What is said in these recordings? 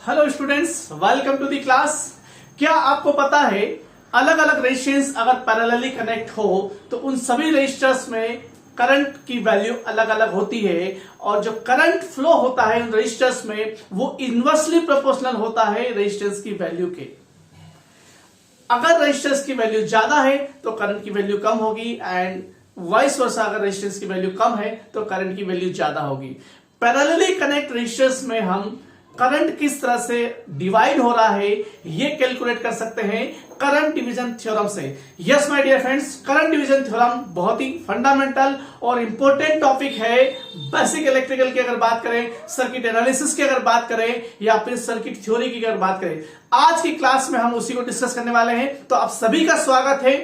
Hello students, welcome to the class. क्या आपको पता है अलग अलग रेजिस्टेंस अगर पैरेलली कनेक्ट हो तो उन सभी रेजिस्टर्स में करंट की वैल्यू अलग अलग होती है और जो करंट फ्लो होता है उन रेजिस्टर्स में वो इनवर्सली प्रोपोर्शनल होता है रेजिस्टेंस की वैल्यू के। अगर रेजिस्टेंस की वैल्यू ज्यादा है तो करंट की वैल्यू कम होगी एंड वाइस वर्सा, अगर रेजिस्टेंस की वैल्यू कम है तो करंट की वैल्यू ज्यादा होगी। पैरेलली कनेक्ट रेजिस्टर्स में हम करंट किस तरह से डिवाइड हो रहा है ये कैलकुलेट कर सकते हैं करंट डिवीजन थ्योरम से। Yes my dear friends, current division theorem बहुत ही फंडामेंटल और इंपॉर्टेंट टॉपिक है। बेसिक इलेक्ट्रिकल की अगर बात करें, सर्किट एनालिसिस की अगर बात करें या फिर सर्किट थ्योरी की अगर बात करें, आज की क्लास में हम उसी को डिस्कस करने वाले हैं। तो आप सभी का स्वागत है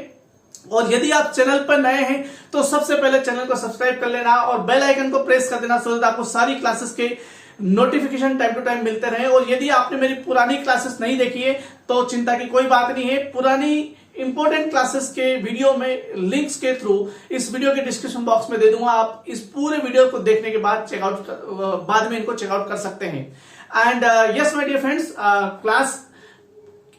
और यदि आप चैनल पर नए हैं तो सबसे पहले चैनल को सब्सक्राइब कर लेना और बेल आइकन को प्रेस कर देना सो दैट आपको सारी क्लासेस के नोटिफिकेशन टाइम टू टाइम मिलते रहे। और यदि आपने मेरी पुरानी क्लासेस नहीं देखी है तो चिंता की कोई बात नहीं है। पुरानी इंपॉर्टेंट क्लासेस के वीडियो में लिंक्स के थ्रू इस वीडियो के डिस्क्रिप्शन बॉक्स में दे दूंगा। आप इस पूरे वीडियो को देखने के बाद में इनको चेकआउट कर सकते हैं। And yes my dear friends,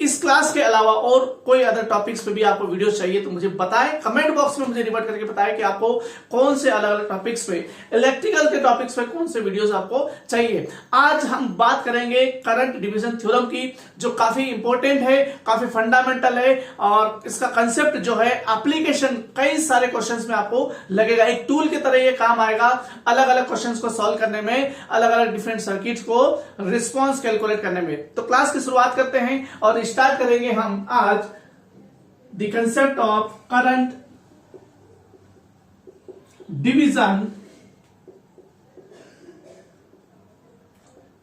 इस क्लास के अलावा और कोई अदर टॉपिक्स पे भी आपको वीडियो चाहिए तो मुझे बताएं, कमेंट बॉक्स में मुझे रिवर्ट करके बताएं कि आपको कौन से अलग अलग टॉपिक्स पे, इलेक्ट्रिकल के टॉपिक्स पे कौन से वीडियोस आपको चाहिए। आज हम बात करेंगे करंट डिवीजन थ्योरम की, जो काफी इंपॉर्टेंट है, काफी फंडामेंटल है और इसका कंसेप्ट जो है एप्लीकेशन कई सारे क्वेश्चंस में आपको लगेगा। एक टूल की तरह ये काम आएगा अलग अलग क्वेश्चंस को सॉल्व करने में, अलग अलग डिफरेंट सर्किट्स को रिस्पॉन्स कैलकुलेट करने में। तो क्लास की शुरुआत करते हैं और स्टार्ट करेंगे हम आज the concept of current division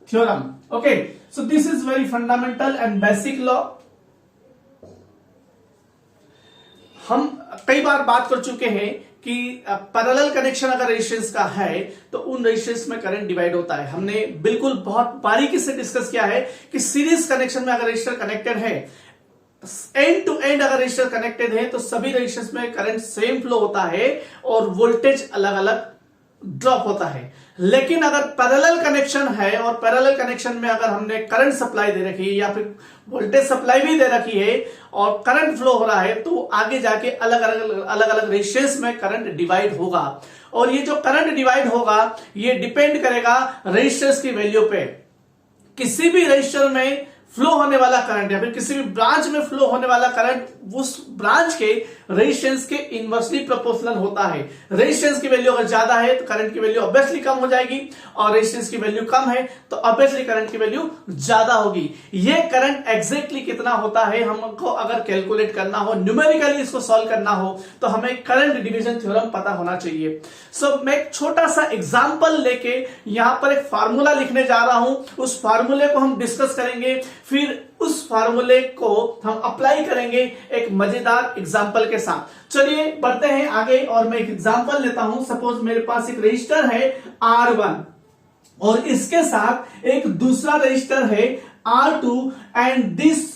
theorem. Okay, so this is very fundamental and basic law. हम कई बार बात कर चुके हैं कि पैरेलल कनेक्शन अगर रेजिस्टेंस का है तो उन रेजिस्टेंस में करंट डिवाइड होता है। हमने बिल्कुल बहुत बारीकी से डिस्कस किया है कि सीरीज कनेक्शन में अगर रेजिस्टर कनेक्टेड है, एंड टू एंड अगर रेजिस्टर कनेक्टेड है तो सभी रेजिस्टेंस में करंट सेम फ्लो होता है और वोल्टेज अलग अलग ड्रॉप होता है। लेकिन अगर पैरेलल कनेक्शन है और पैरेलल कनेक्शन में अगर हमने करंट सप्लाई दे रखी है या फिर वोल्टेज सप्लाई भी दे रखी है और करंट फ्लो हो रहा है तो आगे जाके अलग अलग रेजिस्टेंस में करंट डिवाइड होगा। और ये जो करंट डिवाइड होगा ये डिपेंड करेगा रेजिस्टेंस की वैल्यू पे। किसी भी रेजिस्टर में फ्लो होने वाला करंट या फिर किसी भी ब्रांच में फ्लो होने वाला करंट उस ब्रांच के रेजिस्टेंस के इनवर्सली प्रोपोर्शनल होता है। रेजिस्टेंस की वैल्यू अगर ज्यादा है तो करंट की वैल्यू ऑब्वियसली कम हो जाएगी और रेजिस्टेंस की वैल्यू कम है तो ऑब्वियसली करंट की वैल्यू ज्यादा होगी। ये करंट एग्जैक्टली कितना होता है हमको अगर कैलकुलेट करना हो, न्यूमेरिकली इसको सॉल्व करना हो तो हमें करंट डिवीजन थ्योरम पता होना चाहिए। सो मैं एक छोटा सा एग्जांपल लेके यहां पर एक फार्मूला लिखने जा रहा हूं, उस फार्मूले को हम डिस्कस करेंगे, फिर उस फार्मूले को हम अप्लाई करेंगे एक मजेदार एग्जांपल के साथ। चलिए बढ़ते हैं आगे और मैं एक एग्जांपल लेता हूं। सपोज मेरे पास एक रजिस्टर है R1 और इसके साथ एक दूसरा रजिस्टर है R2 and this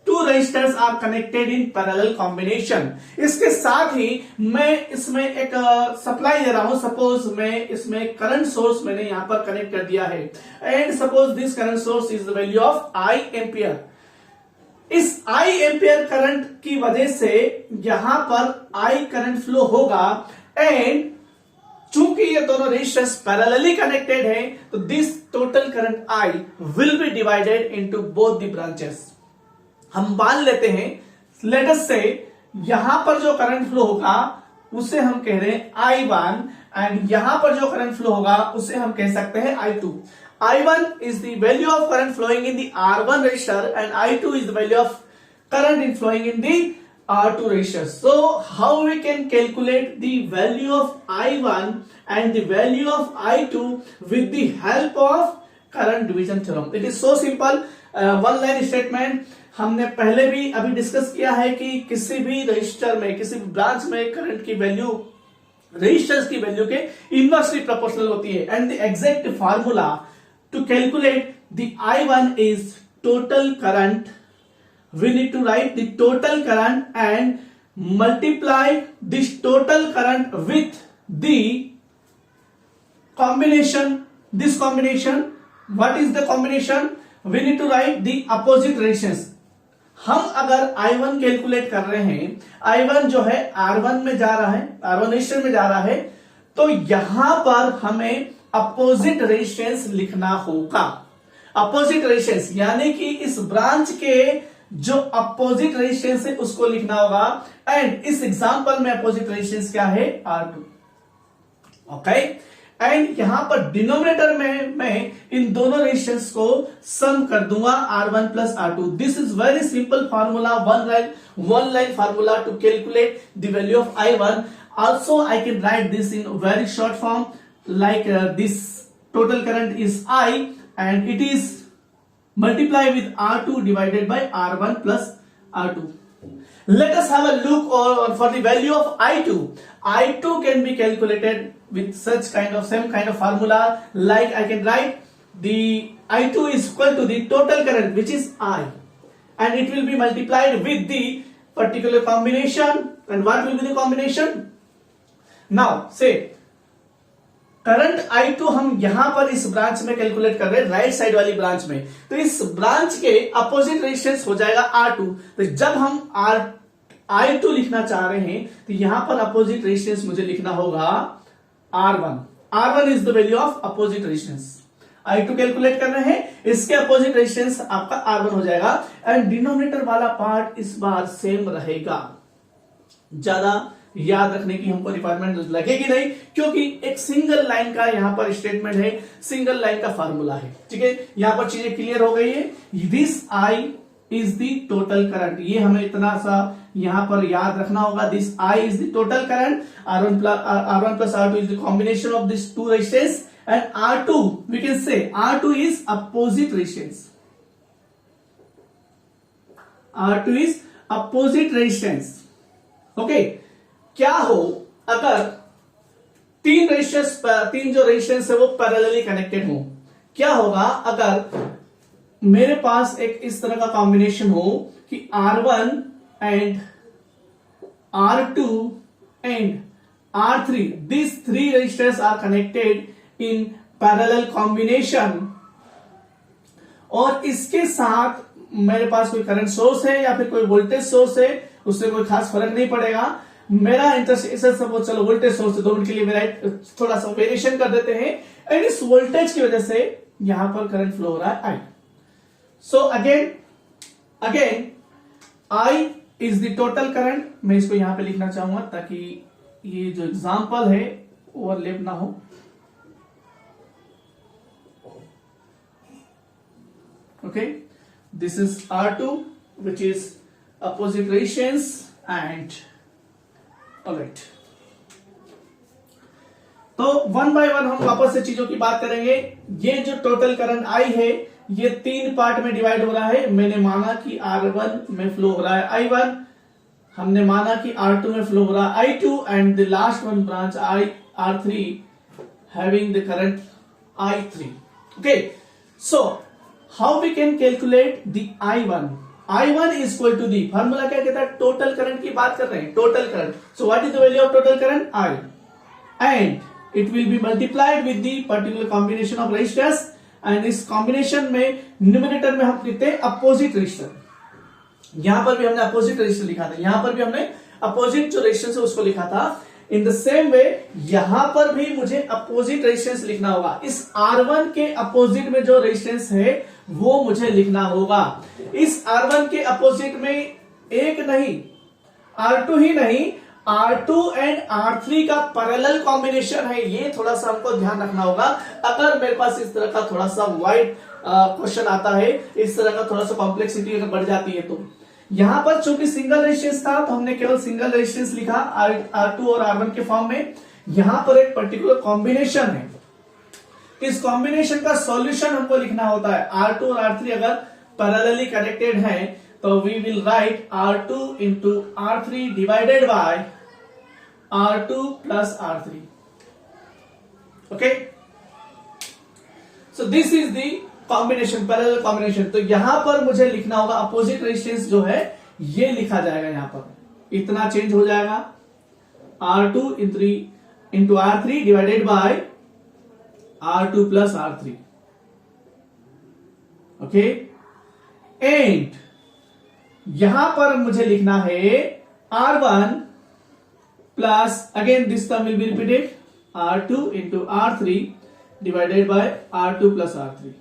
two resistors are connected in parallel combination. इसके साथ ही मैं इसमें एक सप्लाई दे रहा हूं। सपोज मैं इसमें करंट सोर्स मैंने यहां पर कनेक्ट कर दिया है and suppose this current source is the value of I ampere. इस I एम्पियर करंट की वजह से यहां पर I करंट फ्लो होगा एंड चूंकि ये दोनों रेजिस्टर्स पैरेलली कनेक्टेड हैं तो this total current I will be divided into both the branches. हम मान लेते हैं, लेट अस से यहां पर जो करंट फ्लो होगा उसे हम कह रहे हैं I1 एंड यहां पर जो करंट फ्लो होगा उसे हम कह सकते हैं I2। I1 is the value of current flowing in the R1 resistor and I2 is the value of current in flowing in the R2 resistor. So how we can calculate the value of I1 and the value of I2 with the help of current division theorem? It is so simple. One line statement हमने पहले भी अभी discuss किया है कि किसी भी register में, किसी भी ब्रांच में करंट की वैल्यू रेजिस्टेंस की वैल्यू के इनवर्सली प्रोपोर्शनल होती है and the exact formula to calculate the I1 is total current. We need to write the total current and multiply this total current with the combination, this combination. What is the combination? We need to write the opposite resistance. हम अगर I1 calculate कर रहे हैं, I1 जो है R1 में जा रहा है, R1 रेजिस्टेंस में जा रहा है, तो यहां पर हमें अपोजिट रेजिस्टेंस लिखना होगा। अपोजिट रेजिस्टेंस यानी कि इस ब्रांच के जो अपोजिट रेजिस्टेंस है उसको लिखना होगा। एंड इस एग्जांपल में अपोजिट रेजिस्टेंस क्या है? R2। ओके, एंड यहां पर डिनोमिनेटर में मैं इन दोनों रेजिस्टेंस को सम कर दूंगा, R1 plus R2। This is very simple formula, one line formula to calculate the value of I1। Also, I can write this in very short form, like this total current is I, and it is multiplied with R2 divided by R1 plus R2. Let us have a look for the value of I2. I2 can be calculated with such same kind of formula. Like I can write the I2 is equal to the total current, which is I, and it will be multiplied with the particular combination. And what will be the combination? Now से current I2 हम यहां पर इस branch में calculate कर रहे हैं, right side वाली ब्रांच में, तो इस ब्रांच के अपोजिट रेजिस्टेंस हो जाएगा R2। तो जब हम I2 लिखना चाह रहे हैं तो यहां पर अपोजिट रेजिस्टेंस मुझे लिखना होगा R1। R1 is the value of opposite resistance. I2 calculate कर रहे हैं, इसके अपोजिट रेजिस्टेंस आपका R1 हो जाएगा। एंड डिनोमिनेटर वाला पार्ट इस बार सेम रहेगा, ज्यादा याद रखने की हमको रिक्वायरमेंट लगेगी नहीं, क्योंकि एक सिंगल लाइन का यहां पर स्टेटमेंट है, सिंगल लाइन का फार्मूला है। ठीक है, यहां पर चीजें क्लियर हो गई है। This I is the total current, ये हमें इतना सा यहां पर याद रखना होगा। This I is the total current, R1 plus R2 is the combination of this two resistance, and R2 we can say R2 is opposite resistance. R2 is opposite resistance. Okay, क्या हो अगर तीन जो रेजिस्टेंस है वो parallelly connected हो? क्या होगा अगर मेरे पास एक इस तरह का कॉम्बिनेशन हो कि R1 and R2 and R3, this three resistance R connected in parallel combination, और इसके साथ मेरे पास कोई करंट सोर्स है या फिर कोई वोल्टेज सोर्स है, उससे कोई खास फर्क नहीं पड़ेगा। मेरा इंटरेस्ट इसे सब, चलो वोल्टेज सोर्स 2 मिनट के लिए मेरा थोड़ा सा वेरिएशन कर देते हैं, एंड इस वोल्टेज की वजह से यहां पर करंट फ्लो हो रहा है I। So again I is the total current. मैं इसको यहां पे लिखना चाहूंगा ताकि ये जो एग्जांपल है ओवरलैप ना हो। Okay, this is R2 which is opposite resistance, and alright, तो वन बाय वन हम वापस से चीजों की बात करेंगे। ये जो टोटल करंट I है ये 3 पार्ट में डिवाइड हो रहा है। मैंने माना कि R1 में फ्लो हो रहा है I1, हमने माना कि R2 में फ्लो हो रहा है I2, and the last one branch R3 having the current I3। Okay, so how we can calculate the I1 is equal to the, formula क्या कहता है? टोटल करंट की बात कर रहे हैं, total current. So what is the value of total current? I, and it will be multiplied with the particular combination of resistors, and इस combination में न्यूमरेटर में हम लिखते हैं अपोजिट रेजिस्टर। यहां पर भी हमने अपोजिट रेजिस्टर लिखा था, यहां पर भी हमने अपोजिट जो रेजिस्टेंस है उसको लिखा था। इन द सेम वे यहां पर भी मुझे अपोजिट रेजिस्टेंस लिखना होगा। इस R1 के अपोजिट में जो रेजिस्टेंस है वो मुझे लिखना होगा। इस R1 के अपोजिट में एक नहीं, R2 ही नहीं, R2 एंड R3 का पैरेलल कॉम्बिनेशन है। ये थोड़ा सा हमको ध्यान रखना होगा। अगर मेरे पास इस तरह का थोड़ा सा वाइड क्वेश्चन आता है, इस तरह का थोड़ा सा कॉम्प्लेक्सिटी अगर बढ़ जाती है, तो यहां पर चूंकि सिंगल रेजिस्टेंस था तो हमने केवल सिंगल रेजिस्टेंस लिखा R2 और R1 के फॉर्म में। यहां पर एक पर्टिकुलर कॉम्बिनेशन है, इस कॉम्बिनेशन का सॉल्यूशन हमको लिखना होता है। R2 और R3 अगर पैरेलली कनेक्टेड है तो we will write R2 into R3 divided by R2 plus R3। Okay, so this is the combination, parallel combination. तो यहां पर मुझे लिखना होगा अपोजिट रेजिस्टेंस जो है ये लिखा जाएगा, यहां पर इतना चेंज हो जाएगा, R2 into R3 divided by R2 plus R3। Okay, and यहां पर मुझे लिखना है R1 plus, again this term will be repeated, R2 into R3 divided by R2 plus R3.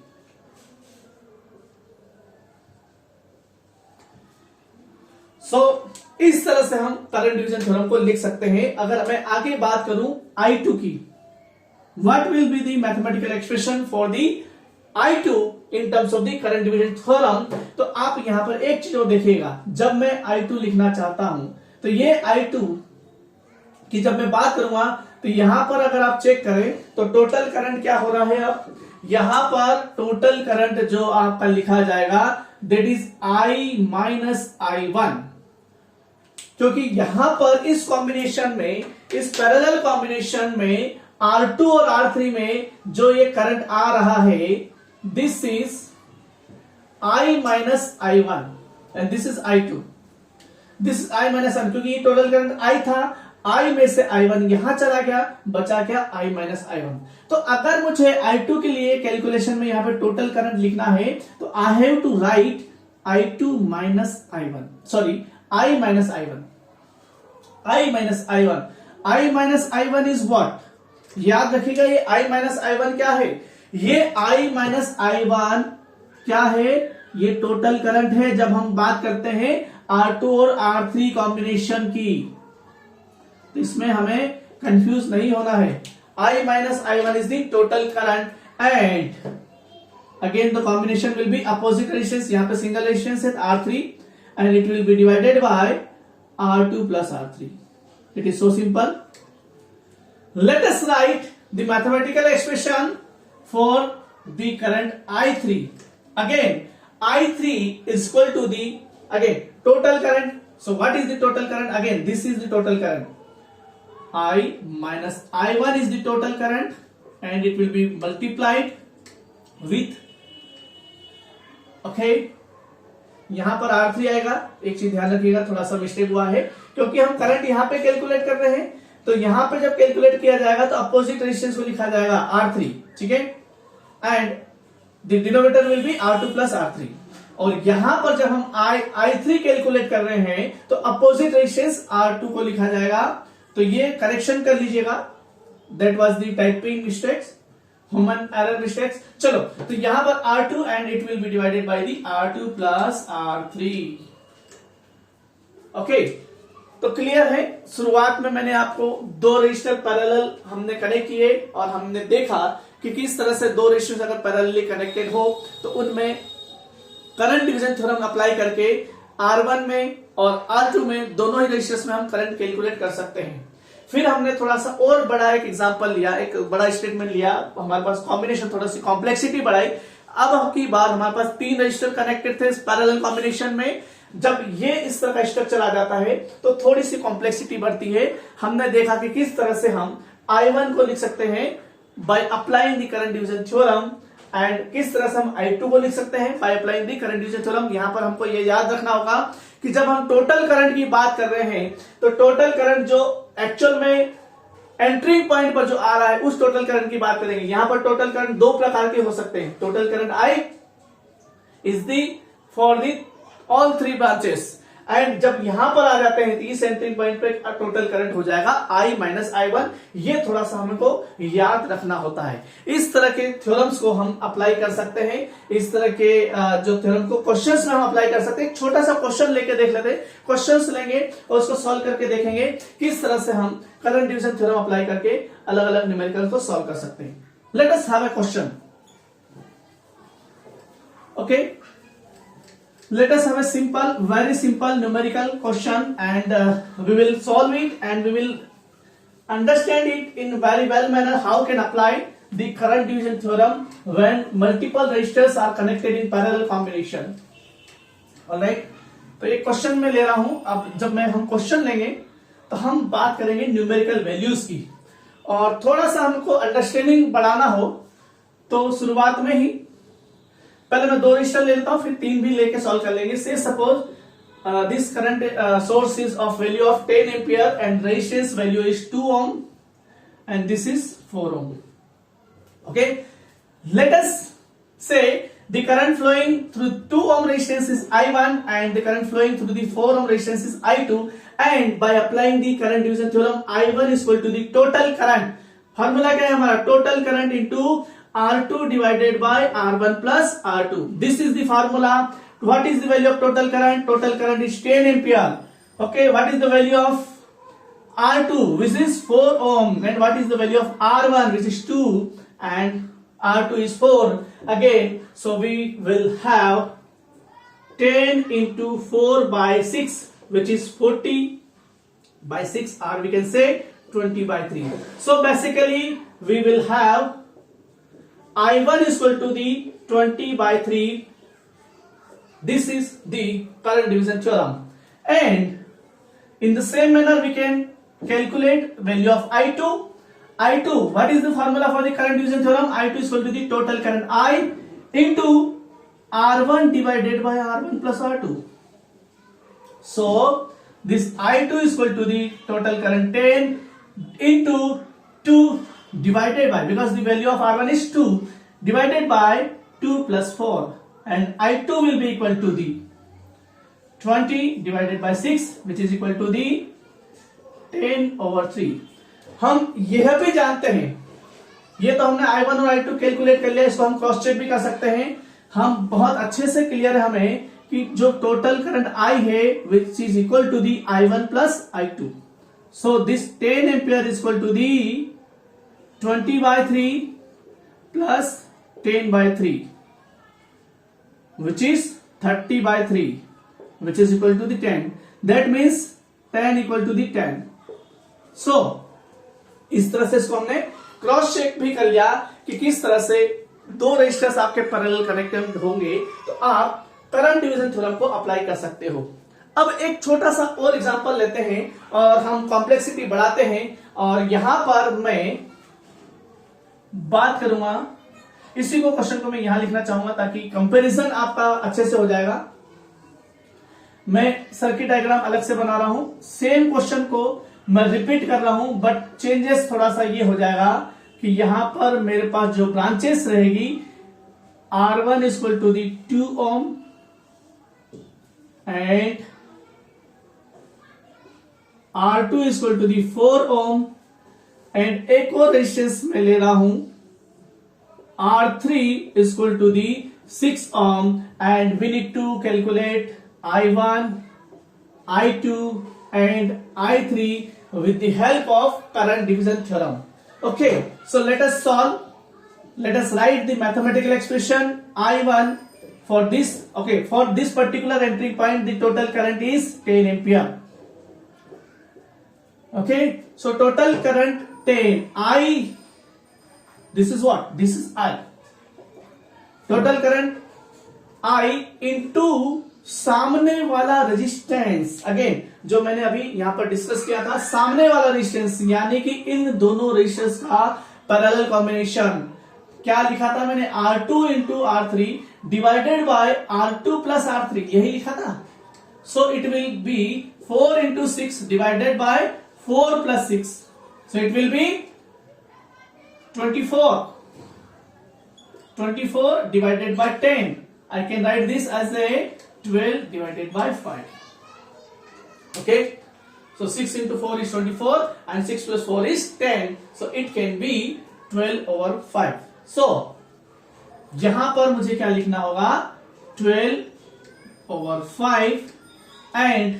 सो इस तरह से हम करंट डिवीजन थ्योरम को लिख सकते हैं. अगर मैं आगे बात करूं I2 की, what will be the mathematical expression for the I2 in terms of the current division theorem, तो आप यहां पर एक चीज और देखिएगा. जब मैं I2 लिखना चाहता हूं तो ये I2 की जब मैं बात करूंगा तो यहां पर अगर आप चेक करें तो टोटल करंट क्या हो रहा है. अब यहां पर टोटल करंट जो आपका लिखा जाएगा that is I minus I1, क्योंकि यहां पर इस कॉम्बिनेशन में, इस पैरेलल कॉम्बिनेशन में R2 और R3 में जो ये करंट आ रहा है, this is I minus I1 and this is I2. This is I minus I1, क्योंकि ये टोटल करंट I था, I में से I1 यहां चला गया, बचा क्या I माइनस I1. तो अगर मुझे I2 के लिए कैलकुलेशन में यहां पे टोटल करंट लिखना है तो I have to write I2 minus I1, sorry I minus I1, I minus I1. I minus I1 is what, याद रखिएगा ये I माइनस I1 क्या है, ये I माइनस I1 क्या है, ये टोटल करंट है. जब हम बात करते हैं R2 और R3 कॉम्बिनेशन की, तो इसमें हमें कंफ्यूज नहीं होना है. I minus I1 is the total current and again the combination will be opposite resistance. यहां पे सिंगल रेजिस्टेंस है R3 and it will B divided by R2 plus R3. It is so simple. Let us write the mathematical expression for the current I3. Again, I3 is equal to the, again, total current. So what is the total current? Again, this is the total current. I minus I1 is the total current and it will be multiplied with, okay, यहां पर R3 आएगा. एक चीज ध्यान रखिएगा, थोड़ा सा mistake हुआ है क्योंकि हम करंट यहां पे कैलकुलेट कर रहे हैं, तो यहां पे जब कैलकुलेट किया जाएगा तो अपोजिट रेजिस्टेंस को लिखा जाएगा R3, ठीक है, and the denominator will be R2 plus R3. और यहां पर जब हम I3 कैलकुलेट कर रहे हैं तो अपोजिट रेजिस्टेंस R2 को लिखा जाएगा. तो ये करेक्शन कर लीजिएगा, that was the typing mistakes, human error mistakes. चलो, तो यहां पर R2 and it will B divided by the R2 plus R3. Okay, तो क्लियर है. शुरुआत में मैंने आपको दो रजिस्टर पैरेलल हमने कनेक्ट किए और हमने देखा कि किस तरह से दो रजिस्टर्स अगर पैरेलली कनेक्टेड हो तो उनमें करंट डिवीजन थ्योरम अप्लाई करके R1 में और R2 में दोनों ही रजिस्टर्स में हम करंट कैलकुलेट कर सकते हैं. फिर हमने थोड़ा सा और बड़ा एक एग्जांपल लिया, एक बड़ा स्टेटमेंट लिया, हमारे पास कॉम्बिनेशन थोड़ा सी कॉम्प्लेक्सिटी बढ़ाई. अब की बार हमारे पास तीन रजिस्टर कनेक्टेड थे इस पैरेलल कॉम्बिनेशन में. जब ये इस तरह का स्ट्रक्चर आ जाता है तो थोड़ी सी कॉम्प्लेक्सिटी बढ़ती है. हमने देखा कि किस तरह से हम I1 को लिख सकते हैं by applying the current division theorem and किस तरह से हम I2 को लिख सकते हैं by applying the current division theorem. यहां पर हमको ये याद रखना होगा कि जब हम टोटल करंट की बात कर रहे हैं तो टोटल करंट जो एक्चुअल में एंट्रिंग पॉइंट पर जो आ रहा है उस टोटल करंट की बात करेंगे. यहां पर टोटल करंट दो प्रकार के हो सकते हैं. Total current I is the for the all three branches, and जब यहां पर आ जाते हैं तो इस एंट्रिंग पॉइंट पे टोटल करंट हो जाएगा I माइनस I1. ये थोड़ा सा हमको याद रखना होता है. इस तरह के थ्योरम्स को हम अप्लाई कर सकते हैं. इस तरह के जो थ्योरम को क्वेश्चंस में हम अप्लाई कर सकते हैं. एक छोटा सा क्वेश्चन लेके देख लेते हैं. क्वेश्चंस लेंगे और उसको सॉल्व करके देखेंगे किस तरह से हम करंट डिवीजन थ्योरम अप्लाई करके अलग अलग न्यूमेरिकल को सॉल्व कर सकते हैं. Let us have a question. Okay, let us have a simple, very simple numerical question and we will solve it and we will understand it in very well manner how can apply the current division theorem when multiple resistors are connected in parallel combination. alright, तो एक question में ले रहा हूं. अब जब मैं हम क्वेश्चन लेंगे तो हम बात करेंगे न्यूमेरिकल वैल्यूज की, और थोड़ा सा हमको अंडरस्टैंडिंग बढ़ाना हो तो शुरुआत में ही पहले मैं दो रजिस्टर ले लेता हूं, फिर तीन भी लेके सॉल्व कर लेंगे. से suppose this current source is of value of 10 ampere and resistance value is 2 ohm and this is 4 ohm. Okay, let us से the current flowing through 2 ohm resistance is I1 and the current flowing through the 4 ohm resistance is I2, and by applying the current division theorem I1 is equal to the total current, formula क्या है हमारा, total current into R2 divided by R1 plus R2. This is the formula. What is the value of total current? Total current is 10 ampere. Okay, what is the value of R2 which is 4 ohm, and what is the value of R1 which is 2, and R2 is 4 again. So we will have 10 into 4 by 6 which is 40 by 6, or we can say 20 by 3. So basically we will have I1 is equal to the 20 by 3. This is the current division theorem, and in the same manner we can calculate value of I2. I2, what is the formula for the current division theorem? I2 is equal to the total current I into R1 divided by R1 plus R2. So this I2 is equal to the total current 10 into 2 divided by, because the value of R1 is 2, divided by 2 plus 4, and I2 will be equal to the 20 divided by 6 which is equal to the 10/3. हम यह भी जानते हैं, ये तो हमने I1 और I2 calculate कर लिया, इसको हम क्रॉस चेक भी कर सकते हैं. हम बहुत अच्छे से क्लियर है हमें कि जो टोटल करंट I है which is equal to the I1 plus I2. So this 10 ampere is equal to the 20 by 3 plus 10 by 3 which is 30 by 3 which is equal to the 10. That means 10 equal to the 10. So इस तरह से इसको हमने cross check भी कर लिया कि किस तरह से दो रेजिस्टर्स आपके पैरेलल कनेक्टेड होंगे तो आप करंट डिवीजन थ्योरम को अप्लाई कर सकते हो. अब एक छोटा सा और एग्जांपल लेते हैं और हम कॉम्प्लेक्सिटी बढ़ाते हैं, और यहां पर मैं बात करूंगा, इसी को क्वेश्चन को मैं यहां लिखना चाहूंगा ताकि कंपैरिजन आपका अच्छे से हो जाएगा. मैं सर्किट डायग्राम अलग से बना रहा हूं, सेम क्वेश्चन को मैं रिपीट कर रहा हूं, बट चेंजेस थोड़ा सा ये हो जाएगा कि यहां पर मेरे पास जो ब्रांचेस रहेगी R1 is equal to the 2 ohm and R2 is equal to the 4 ohm, and एक और रेजिस्टेंस मैं ले रहा हूं R3 is equal to the 6 ohm, and we need to calculate I1, I2 and I3 with the help of current division theorem. Okay, so let us solve. Let us write the mathematical expression I1 for this. Okay, for this particular entry point the total current is 10 ampere. Okay, so total current 10 I, this is what, this is I, total current I into सामने वाला resistance. Again जो मैंने अभी यहां पर discuss किया था, सामने वाला रेजिस्टेंस यानी कि इन दोनों रेजिस्टेंस का पैरेलल कॉम्बिनेशन. क्या लिखा था मैंने? R2 into R3 divided by R2 plus R3, यही लिखा था. सो it will B 4 into 6 divided by 4 plus 6, so it will B 24. 24 divided by 10. I can write this as a 12 divided by 5. Okay, so 6 into 4 is 24 and 6 plus 4 is 10, so it can be 12/5. So यहां पर मुझे क्या लिखना होगा? 12/5, and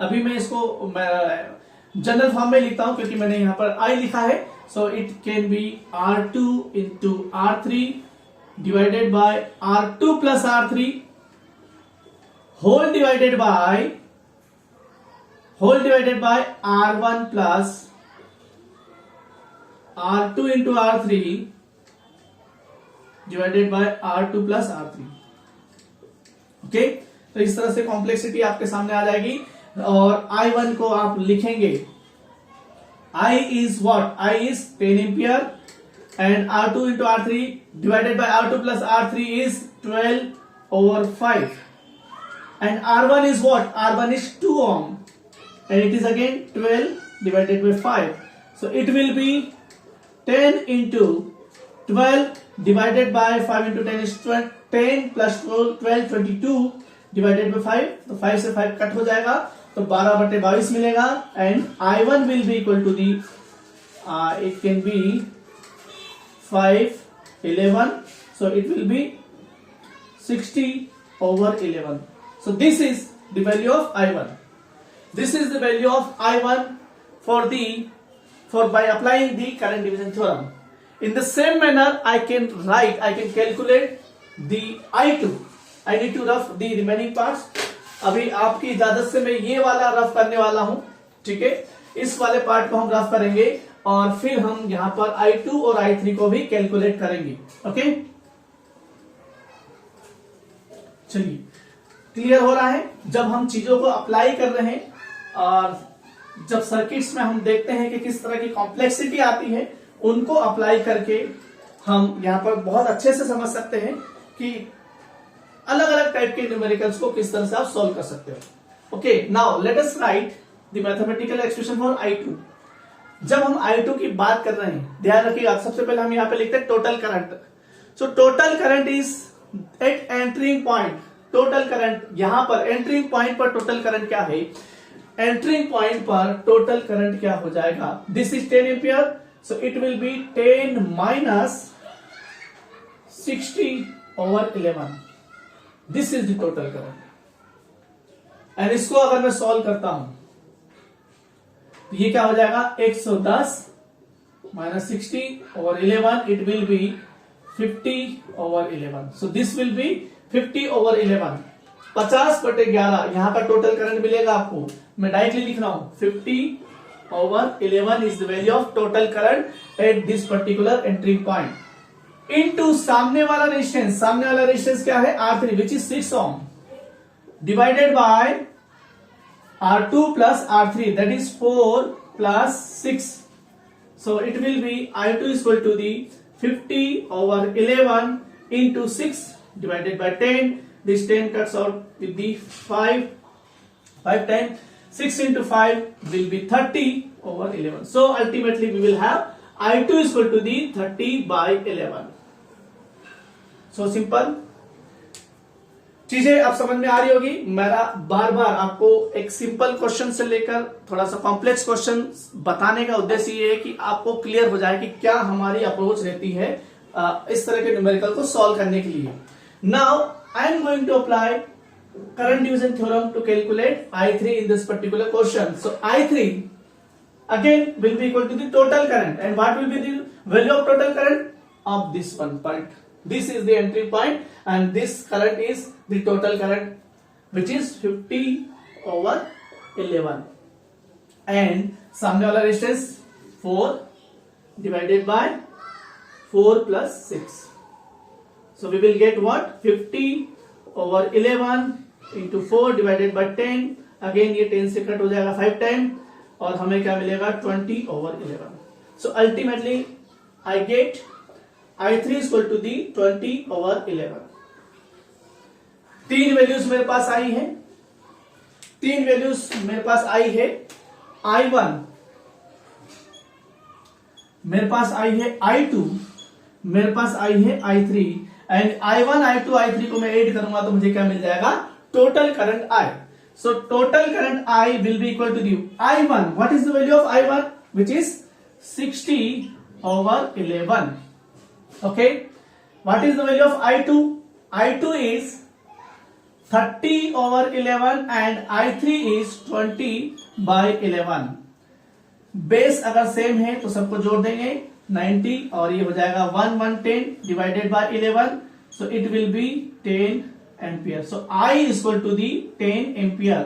अभी मैं इसको general form में लिखता हूं क्योंकि मैंने यहां पर I लिखा है. So it can be R2 into R3 divided by R2 plus R3 whole divided by R1 plus R2 into R3 divided by R2 plus R3. Okay, तो इस तरह से कॉम्प्लेक्सिटी आपके सामने आ जाएगी, और I1 को आप लिखेंगे I is what? I is 10 ampere and R2 into R3 divided by R2 plus R3 is 12/5, and R1 is what? R1 is 2 ohm and it is again 12 divided by 5, so it will be 10 into 12 divided by 5 into 10 is 10 plus 12 22 divided by 5, तो 5 से 5 cut हो जाएगा, तो 12/22 मिलेगा। And I1 will be equal to the it can be 5/11, so it will be 60/11. So this is the value of I1. This is the value of I1 for by applying the current division theorem. In the same manner, I can calculate the I2. I need to rough the remaining parts. अभी आपकी इजाजत से मैं ये वाला rough करने वाला हूं, ठीक है। इस वाले पार्ट को हम रफ करेंगे और फिर हम यहां पर I2 और I3 को भी कैलकुलेट करेंगे। ओके, चलिए, क्लियर हो रहा है। जब हम चीजों को अप्लाई कर रहे हैं और जब सर्किट्स में हम देखते हैं कि किस तरह की कॉम्प्लेक्सिटी आती है, उनको अप्लाई करके हम यहां पर बहुत अच्छे से समझ सकते हैं कि अलग अलग टाइप के न्यूमेरिकल्स को किस तरह से आप सॉल्व कर सकते हो। Okay, now let us right the mathematical expression for I2। जब हम I2 की बात कर रहे हैं, ध्यान रखिएगा, सबसे पहले हम यहां पे लिखते हैं total current. So total current is at entering point. Total current यहां पर एंटरिंग पॉइंट पर टोटल करंट क्या है, एंटरिंग पॉइंट पर टोटल करंट क्या हो जाएगा, this is 10 ampere, so it will be 10 minus 60/11, this is the total current. And इसको अगर मैं सॉल्व करता हूं तो ये क्या हो जाएगा, 110 minus 60/11, it will B 50/11। So this will be 50/11, 50/11 यहां का टोटल करंट मिलेगा आपको। मैं डायरेक्टली लिख रहा हूं 50/11 is the value of total current at this particular entering point into सामने वाला रेजिस्टेंस। सामने वाला रेजिस्टेंस क्या है, R3 which is 6 ohm divided by R2 plus R3 that is 4 plus 6। So it will be I2 is equal to the 50/11 into 6 divided by 10. This 10 cuts out with the 5 times 6 into 5 will be 30/11. So ultimately we will have I2 is equal to the 30/11. So simple. चीजें अब समझ में आ रही होगी। मेरा बार बार आपको एक simple question से लेकर थोड़ा सा कॉम्प्लेक्स क्वेश्चन बताने का उद्देश्य ये है कि आपको क्लियर हो जाए कि क्या हमारी अप्रोच रहती है इस तरह के न्यूमेरिकल को सॉल्व करने के लिए। Now I am going to apply current division theorem to calculate I3 in this particular question. So I3 again will be equal to the total current, and what will be the value of total current of this one point. This is the entry point and this current is the total current which is 50/11 and सामने वाला resistance 4 divided by 4 plus 6. So we will get what, 50/11 into 4 divided by 10. Again ये 10 से cut हो जाएगा 5 time और हमें क्या मिलेगा 20/11. So ultimately I get I3 is equal to the 20/11. तीन वैल्यूज मेरे पास आई है, तीन वैल्यूज मेरे पास आई है। I1 मेरे पास आई है, I2 मेरे पास आई है, I3 and I1 I2 I3 को मैं ऐड करूंगा तो मुझे क्या मिल जाएगा, total current I. So total current I will be equal to the I1. What is the value of I1? Which is 60/11. Okay. What is the value of I2? I2 is 30/11 and I3 is 20/11. Base अगर same है तो सबको जोड़ देंगे 90 और ये हो जाएगा 110 divided by 11. So it will be 10 ampere. So I is equal to the 10 ampere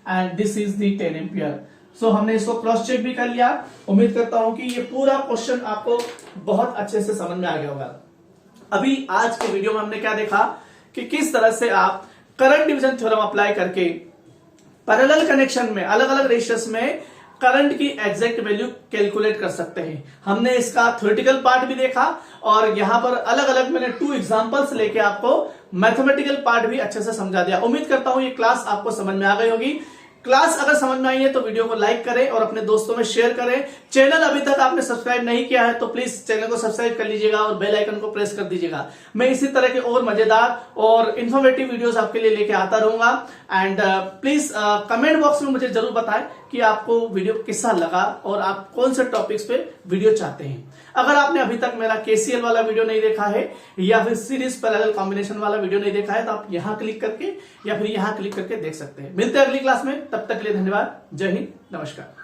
and this is the 10 ampere. So हमने इसको क्रॉस चेक भी कर लिया। उम्मीद करता हूं कि ये पूरा क्वेश्चन आपको बहुत अच्छे से समझ में आ गया होगा। अभी आज के वीडियो में हमने क्या देखा कि किस तरह से आप करंट डिवीजन थ्योरम अप्लाई करके पैरेलल कनेक्शन में अलग अलग रेशियोस में करंट की एग्जैक्ट वैल्यू कैलकुलेट कर सकते हैं। हमने इसका थ्योरेटिकल पार्ट भी देखा और यहां पर अलग अलग मैंने 2 एग्जांपल्स लेके आपको मैथमेटिकल पार्ट भी अच्छे से समझा दिया। उम्मीद करता हूं ये क्लास आपको समझ में आ गई होगी। क्लास अगर समझ में आई है तो वीडियो को लाइक करें और अपने दोस्तों में शेयर करें। चैनल अभी तक आपने सब्सक्राइब नहीं किया है तो प्लीज चैनल को सब्सक्राइब कर लीजिएगा और बेल आइकन को प्रेस कर दीजिएगा। मैं इसी तरह के और मजेदार और इंफॉर्मेटिव वीडियोस आपके लिए लेके आता रहूंगा। एंड प्लीज कमेंट बॉक्स में मुझे जरूर बताएं कि आपको वीडियो कैसा लगा और आप कौन से टॉपिक्स पे वीडियो चाहते हैं। अगर आपने अभी तक मेरा केसीएल वाला वीडियो नहीं देखा है या फिर सीरीज पैरेलल कॉम्बिनेशन वाला वीडियो नहीं देखा है तो आप यहां क्लिक करके या फिर यहां क्लिक करके देख सकते हैं। मिलते हैं अगली क्लास में, तब तक के लिए धन्यवाद। जय हिंद, नमस्कार।